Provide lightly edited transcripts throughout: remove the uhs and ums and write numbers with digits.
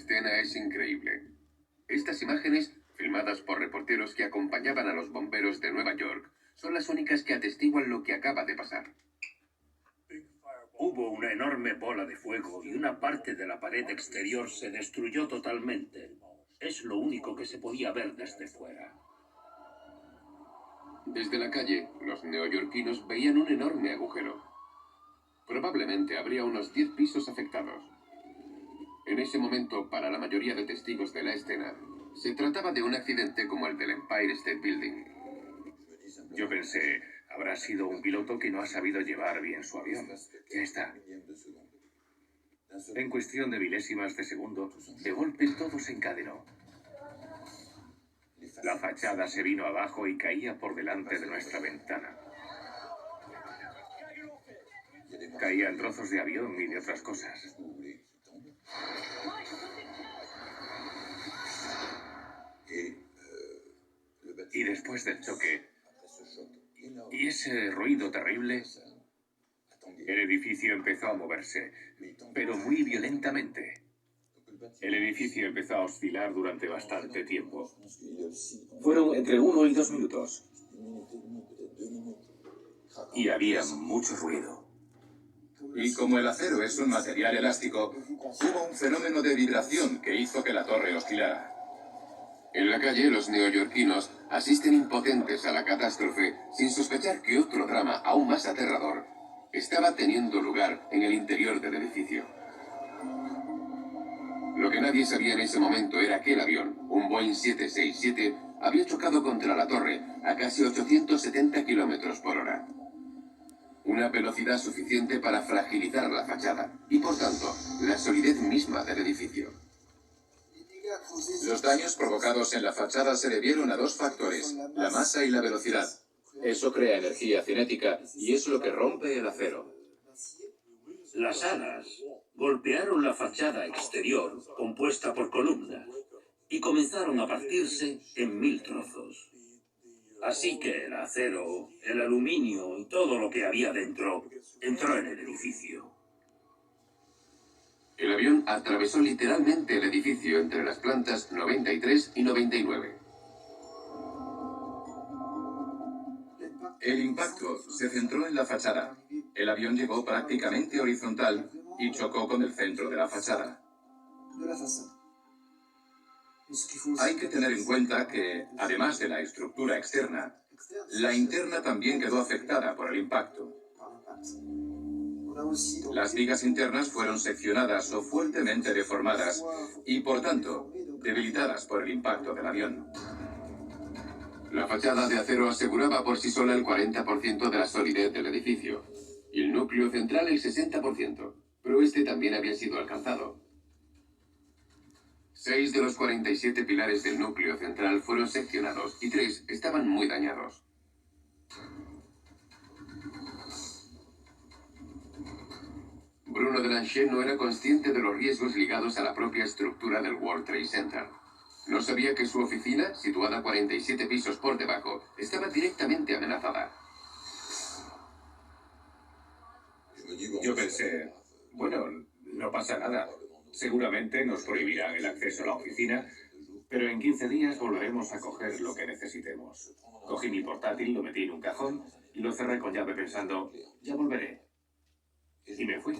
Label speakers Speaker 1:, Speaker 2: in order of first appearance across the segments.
Speaker 1: escena es increíble. Estas imágenes, filmadas por reporteros que acompañaban a los bomberos de Nueva York, son las únicas que atestiguan lo que acaba de pasar.
Speaker 2: Hubo una enorme bola de fuego y una parte de la pared exterior se destruyó totalmente. Es lo único que se podía ver desde fuera.
Speaker 1: Desde la calle, los neoyorquinos veían un enorme agujero. Probablemente habría unos 10 pisos afectados. En ese momento, para la mayoría de testigos de la escena, se trataba de un accidente como el del Empire State Building.
Speaker 2: Yo pensé, habrá sido un piloto que no ha sabido llevar bien su avión. Ya está. En cuestión de milésimas de segundo, de golpe todo se encadenó. La fachada se vino abajo y caía por delante de nuestra ventana. Caían trozos de avión y de otras cosas. Y después del choque, y ese ruido terrible, el edificio empezó a moverse, pero muy violentamente. El edificio empezó a oscilar durante bastante tiempo. Fueron entre 1 y 2 minutos. Y había mucho ruido.
Speaker 3: Y como el acero es un material elástico, hubo un fenómeno de vibración que hizo que la torre oscilara.
Speaker 1: En la calle, los neoyorquinos asisten impotentes a la catástrofe sin sospechar que otro drama aún más aterrador estaba teniendo lugar en el interior del edificio. Lo que nadie sabía en ese momento era que el avión, un Boeing 767, había chocado contra la torre a casi 870 kilómetros por hora. Una velocidad suficiente para fragilizar la fachada y, por tanto, la solidez misma del edificio.
Speaker 3: Los daños provocados en la fachada se debieron a dos factores, la masa y la velocidad. Eso crea energía cinética y es lo que rompe el acero.
Speaker 2: Las alas golpearon la fachada exterior, compuesta por columnas, y comenzaron a partirse en 1000 trozos. Así que el acero, el aluminio y todo lo que había dentro entró en el edificio.
Speaker 1: El avión atravesó literalmente el edificio entre las plantas 93 y 99.
Speaker 3: El impacto se centró en la fachada. El avión llegó prácticamente horizontal y chocó con el centro de la fachada. Hay que tener en cuenta que, además de la estructura externa, la interna también quedó afectada por el impacto. Las vigas internas fueron seccionadas o fuertemente deformadas y, por tanto, debilitadas por el impacto del avión.
Speaker 1: La fachada de acero aseguraba por sí sola el 40% de la solidez del edificio y el núcleo central el 60%, pero este también había sido alcanzado. 6 de los 47 pilares del núcleo central fueron seccionados y 3 estaban muy dañados. Bruno Delanchet no era consciente de los riesgos ligados a la propia estructura del World Trade Center. No sabía que su oficina, situada 47 pisos por debajo, estaba directamente amenazada.
Speaker 2: Yo pensé, bueno, no pasa nada. Seguramente nos prohibirán el acceso a la oficina, pero en 15 días volveremos a coger lo que necesitemos. Cogí mi portátil, lo metí en un cajón y lo cerré con llave pensando, ya volveré. Y me fui.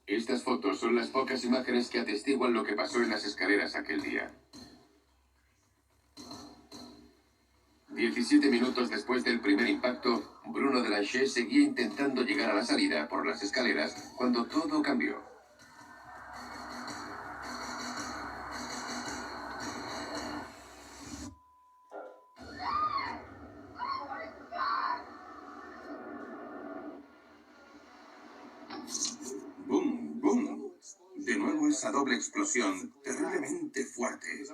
Speaker 1: Estas fotos son las pocas imágenes que atestiguan lo que pasó en las escaleras aquel día. 17 minutos después del primer impacto, Bruno Delanchet seguía intentando llegar a la salida por las escaleras cuando todo cambió.
Speaker 3: ¡Bum! ¡Bum! De nuevo esa doble explosión, terriblemente fuerte.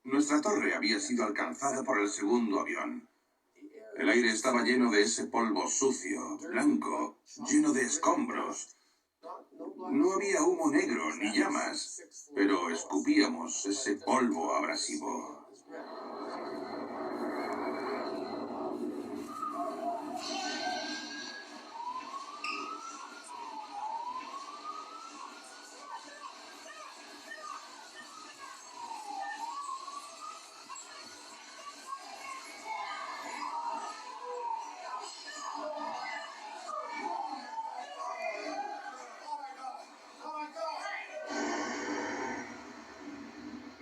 Speaker 3: Nuestra torre había sido alcanzada por el segundo avión. El aire estaba lleno de ese polvo sucio, blanco, lleno de escombros. No había humo negro ni llamas, pero escupíamos ese polvo abrasivo.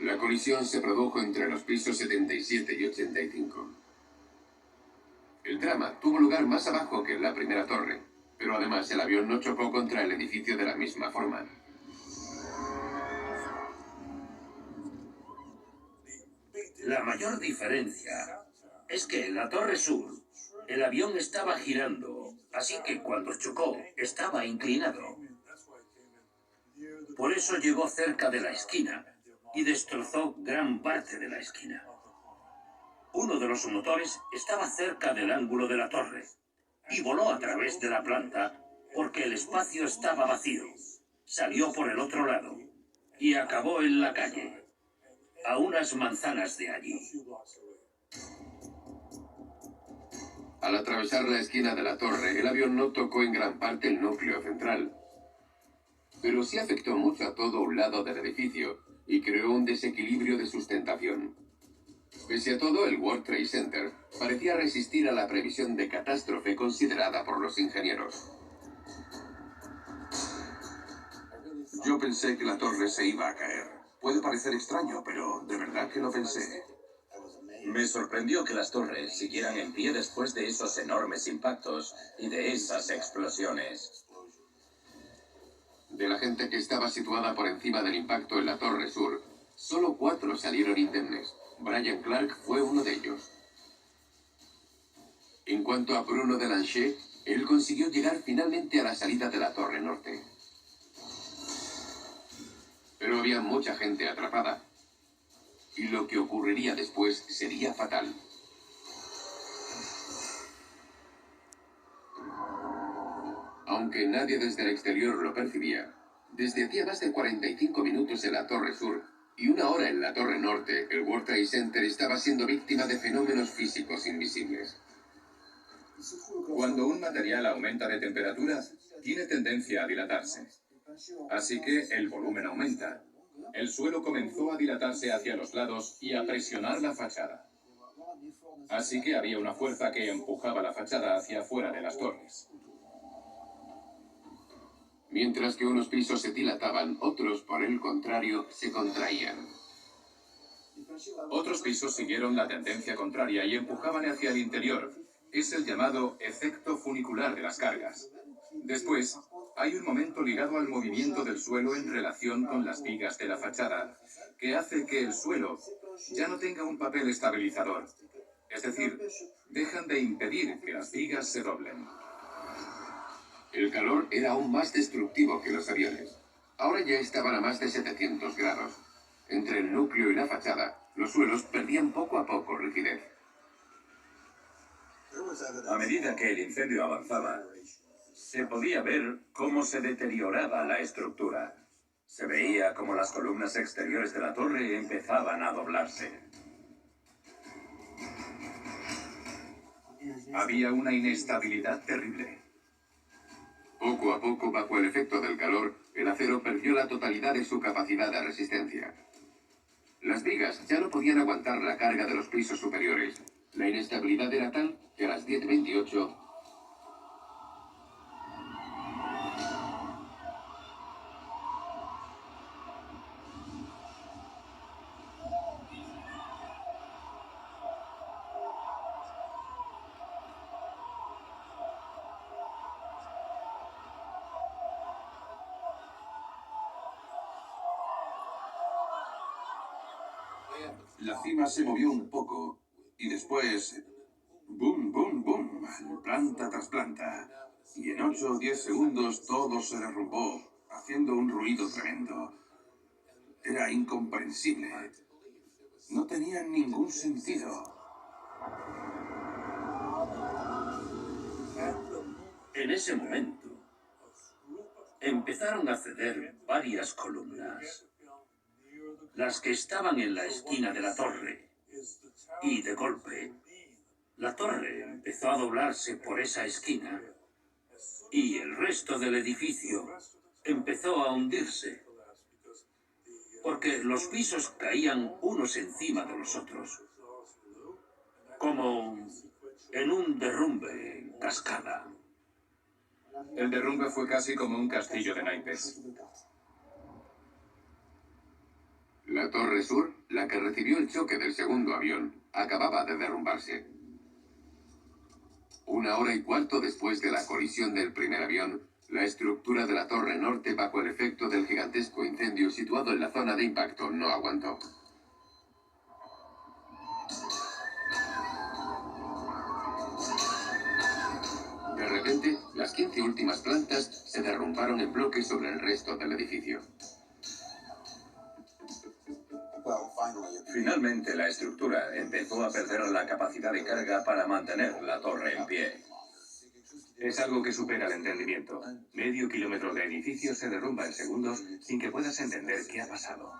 Speaker 1: La colisión se produjo entre los pisos 77 y 85. El drama tuvo lugar más abajo que en la primera torre, pero además el avión no chocó contra el edificio de la misma forma.
Speaker 4: La mayor diferencia es que en la Torre Sur el avión estaba girando, así que cuando chocó estaba inclinado. Por eso llegó cerca de la esquina y destrozó gran parte de la esquina. Uno de los motores estaba cerca del ángulo de la torre y voló a través de la planta porque el espacio estaba vacío. Salió por el otro lado y acabó en la calle, a unas manzanas de allí.
Speaker 1: Al atravesar la esquina de la torre, el avión no tocó en gran parte el núcleo central, pero sí afectó mucho a todo un lado del edificio y creó un desequilibrio de sustentación. Pese a todo, el World Trade Center parecía resistir a la previsión de catástrofe considerada por los ingenieros.
Speaker 3: Yo pensé que la torre se iba a caer. Puede parecer extraño, pero de verdad que lo pensé.
Speaker 4: Me sorprendió que las torres siguieran en pie después de esos enormes impactos y de esas explosiones.
Speaker 1: De la gente que estaba situada por encima del impacto en la Torre Sur, solo 4 salieron indemnes. Brian Clark fue uno de ellos. En cuanto a Bruno Delanchet, él consiguió llegar finalmente a la salida de la Torre Norte. Pero había mucha gente atrapada. Y lo que ocurriría después sería fatal. Aunque nadie desde el exterior lo percibía, desde hacía más de 45 minutos en la Torre Sur y 1 hora en la Torre Norte, el World Trade Center estaba siendo víctima de fenómenos físicos invisibles.
Speaker 2: Cuando un material aumenta de temperatura, tiene tendencia a dilatarse. Así que el volumen aumenta. El suelo comenzó a dilatarse hacia los lados y a presionar la fachada. Así que había una fuerza que empujaba la fachada hacia afuera de las torres.
Speaker 1: Mientras que unos pisos se dilataban, otros, por el contrario, se contraían.
Speaker 2: Otros pisos siguieron la tendencia contraria y empujaban hacia el interior. Es el llamado efecto funicular de las cargas. Después, hay un momento ligado al movimiento del suelo en relación con las vigas de la fachada, que hace que el suelo ya no tenga un papel estabilizador. Es decir, dejan de impedir que las vigas se doblen.
Speaker 1: El calor era aún más destructivo que los aviones. Ahora ya estaban a más de 700 grados. Entre el núcleo y la fachada, los suelos perdían poco a poco rigidez.
Speaker 4: A medida que el incendio avanzaba, se podía ver cómo se deterioraba la estructura. Se veía cómo las columnas exteriores de la torre empezaban a doblarse.
Speaker 2: Había una inestabilidad terrible.
Speaker 1: Poco a poco, bajo el efecto del calor, el acero perdió la totalidad de su capacidad de resistencia. Las vigas ya no podían aguantar la carga de los pisos superiores. La inestabilidad era tal que a las 10:28...
Speaker 3: La cima se movió un poco y después... ¡Bum, bum, bum! Planta tras planta. Y en 8 o 10 segundos todo se derrumbó, haciendo un ruido tremendo. Era incomprensible. No tenía ningún sentido.
Speaker 4: En ese momento, empezaron a ceder varias columnas. Las que estaban en la esquina de la torre. Y de golpe, la torre empezó a doblarse por esa esquina. Y el resto del edificio empezó a hundirse. Porque los pisos caían unos encima de los otros. Como en un derrumbe en cascada.
Speaker 2: El derrumbe fue casi como un castillo de naipes.
Speaker 1: La torre sur, la que recibió el choque del segundo avión, acababa de derrumbarse. 1 hora y cuarto después de la colisión del primer avión, la estructura de la torre norte bajo el efecto del gigantesco incendio situado en la zona de impacto no aguantó. De repente, las 15 últimas plantas se derrumbaron en bloque sobre el resto del edificio.
Speaker 5: Finalmente, la estructura empezó a perder la capacidad de carga para mantener la torre en pie.
Speaker 2: Es algo que supera el entendimiento. Medio kilómetro de edificio se derrumba en segundos sin que puedas entender qué ha pasado.